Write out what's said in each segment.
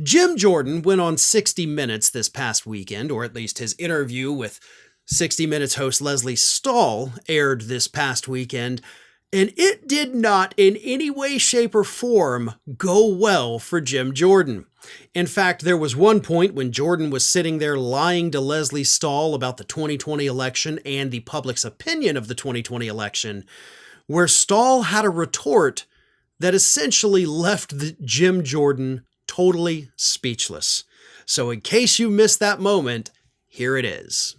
Jim Jordan went on 60 Minutes this past weekend, or at least his interview with 60 Minutes host Lesley Stahl aired this past weekend, and it did not in any way, shape, or form go well for Jim Jordan. In fact, there was one point when Jordan was sitting there lying to Lesley Stahl about the 2020 election and the public's opinion of the 2020 election, where Stahl had a retort that essentially left Jim Jordan totally speechless. So in case you missed that moment, here it is.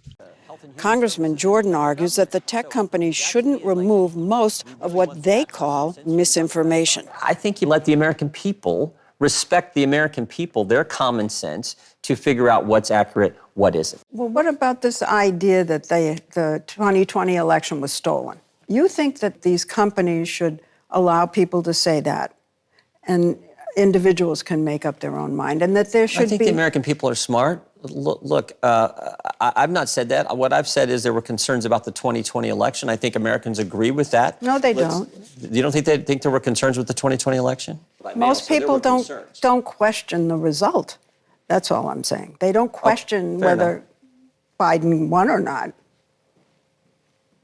Congressman Jordan argues that the tech companies shouldn't remove most of what they call misinformation. I think you let the American people respect the American people, their common sense, to figure out what's accurate, what isn't. Well, what about this idea that the 2020 election was stolen? You think that these companies should allow people to say that, and individuals can make up their own mind, and that there should be... I think the American people are smart. Look, I've not said that. What I've said is there were concerns about the 2020 election. I think Americans agree with that. No, they don't. You don't think there were concerns with the 2020 election? Most people don't question the result. That's all I'm saying. They don't question whether Biden won or not.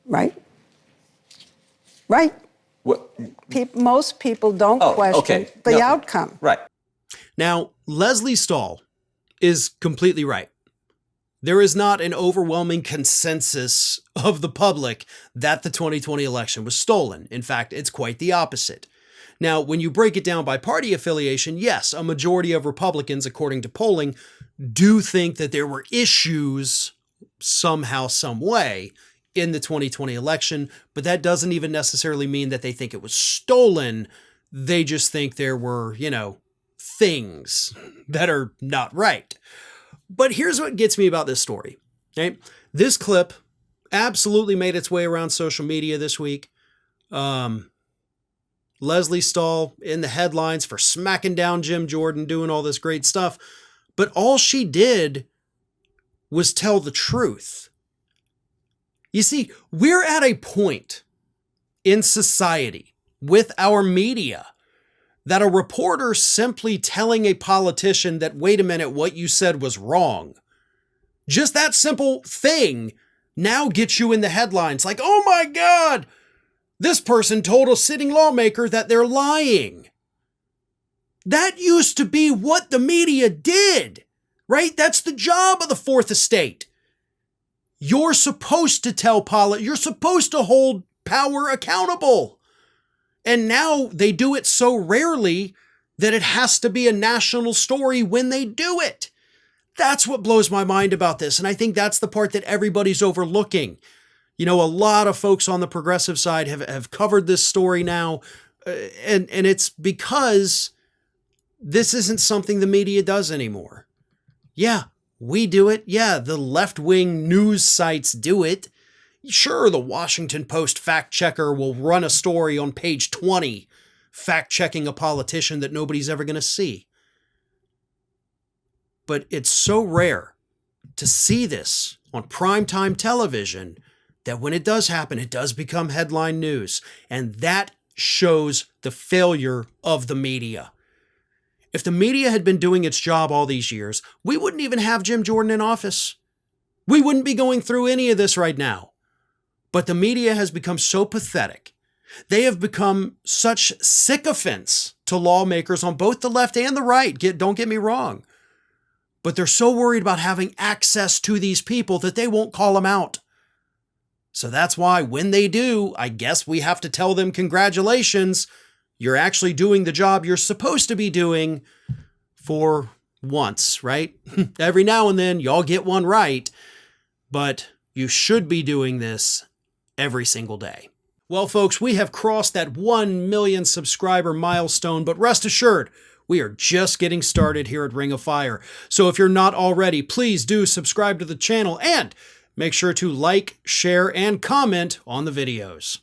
Right? Right. Most people don't question the outcome. Right. Now, Lesley Stahl is completely right. There is not an overwhelming consensus of the public that the 2020 election was stolen. In fact, it's quite the opposite. Now, when you break it down by party affiliation, yes, a majority of Republicans, according to polling, do think that there were issues somehow, some way in the 2020 election, but that doesn't even necessarily mean that they think it was stolen. They just think there were, things that are not right. But here's what gets me about this story. Okay? This clip absolutely made its way around social media this week. Lesley Stahl in the headlines for smacking down Jim Jordan, doing all this great stuff. But all she did was tell the truth. You see, we're at a point in society with our media that a reporter simply telling a politician that, wait a minute, what you said was wrong, just that simple thing now gets you in the headlines like, oh my God, this person told a sitting lawmaker that they're lying. That used to be what the media did, right? That's the job of the Fourth Estate. You're supposed to tell you're supposed to hold power accountable. And now they do it so rarely that it has to be a national story when they do it. That's what blows my mind about this. And I think that's the part that everybody's overlooking. A lot of folks on the progressive side have covered this story now. And it's because this isn't something the media does anymore. Yeah, we do it. Yeah, the left-wing news sites do it. Sure, the Washington Post fact checker will run a story on page 20, fact-checking a politician that nobody's ever going to see. But it's so rare to see this on primetime television that when it does happen, it does become headline news. And that shows the failure of the media. If the media had been doing its job all these years, we wouldn't even have Jim Jordan in office. We wouldn't be going through any of this right now. But the media has become so pathetic. They have become such sycophants to lawmakers on both the left and the right. Don't get me wrong. But they're so worried about having access to these people that they won't call them out. So that's why when they do, I guess we have to tell them congratulations. You're actually doing the job you're supposed to be doing for once, right? Every now and then y'all get one right, but you should be doing this every single day. Well, folks, we have crossed that 1 million subscriber milestone, but rest assured, we are just getting started here at Ring of Fire. So if you're not already, please do subscribe to the channel and make sure to like, share, and comment on the videos.